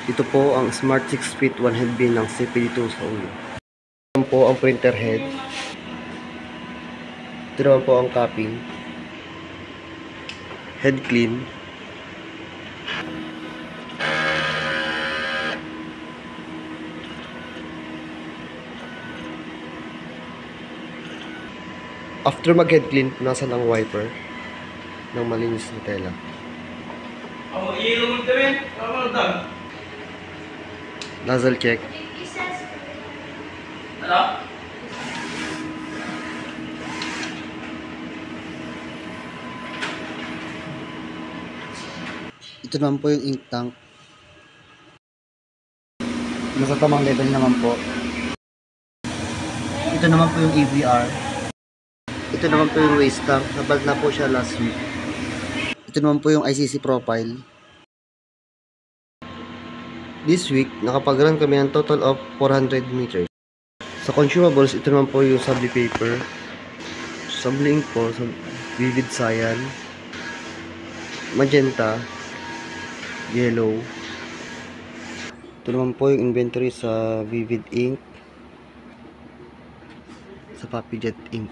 Ito po ang Smart 6 feet 1 head bin ng CPD2 sa ulo. Ito po ang printer head. Ito naman po ang capping. Head clean. After mag-head clean, punasan ang wiper ng malinis na tela. Nozzle check. Hello? Ito naman po yung ink tank. Nasa tamang level naman po. Ito naman po yung AVR. Ito naman po yung waste tank. Nabal na po siya last week. Ito naman po yung ICC profile. This week, nakapag-run kami ng total of 400 meters. Sa consumables, ito naman po yung subli paper. Subli ink po, vivid cyan, magenta, yellow. Ito naman po yung inventory sa vivid ink, sa Papi Jet ink.